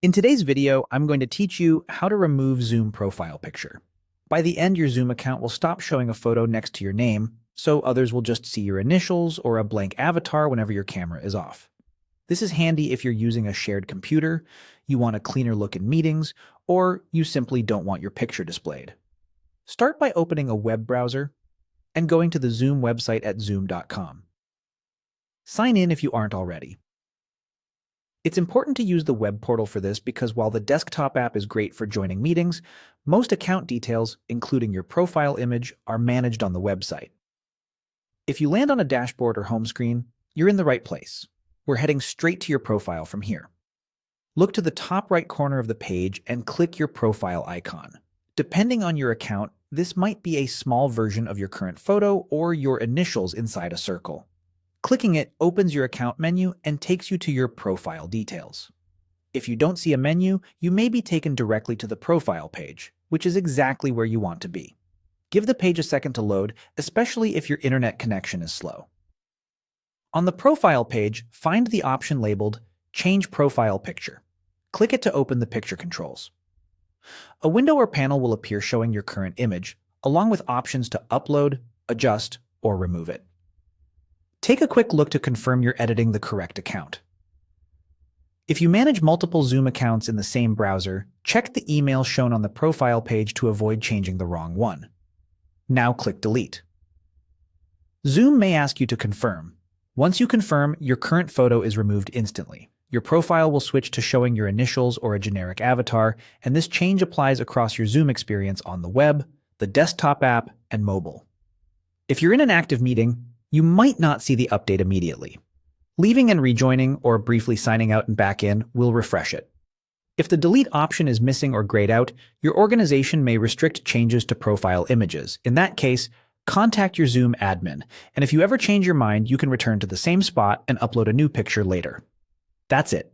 In today's video, I'm going to teach you how to remove Zoom profile picture. By the end, your Zoom account will stop showing a photo next to your name, so others will just see your initials or a blank avatar whenever your camera is off. This is handy if you're using a shared computer, you want a cleaner look in meetings, or you simply don't want your picture displayed. Start by opening a web browser and going to the Zoom website at zoom.com. Sign in if you aren't already. It's important to use the web portal for this because while the desktop app is great for joining meetings, most account details, including your profile image, are managed on the website. If you land on a dashboard or home screen, you're in the right place. We're heading straight to your profile from here. Look to the top right corner of the page and click your profile icon. Depending on your account, this might be a small version of your current photo or your initials inside a circle. Clicking it opens your account menu and takes you to your profile details. If you don't see a menu, you may be taken directly to the profile page, which is exactly where you want to be. Give the page a second to load, especially if your internet connection is slow. On the profile page, find the option labeled Change Profile Picture. Click it to open the picture controls. A window or panel will appear showing your current image, along with options to upload, adjust, or remove it. Take a quick look to confirm you're editing the correct account. If you manage multiple Zoom accounts in the same browser, check the email shown on the profile page to avoid changing the wrong one. Now click Delete. Zoom may ask you to confirm. Once you confirm, your current photo is removed instantly. Your profile will switch to showing your initials or a generic avatar, and this change applies across your Zoom experience on the web, the desktop app, and mobile. If you're in an active meeting, you might not see the update immediately. Leaving and rejoining or briefly signing out and back in will refresh it. If the delete option is missing or grayed out, your organization may restrict changes to profile images. In that case, contact your Zoom admin, and if you ever change your mind, you can return to the same spot and upload a new picture later. That's it.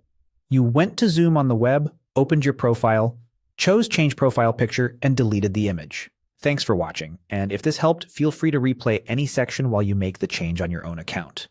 You went to Zoom on the web, opened your profile, chose Change Profile Picture, and deleted the image. Thanks for watching, and if this helped, feel free to replay any section while you make the change on your own account.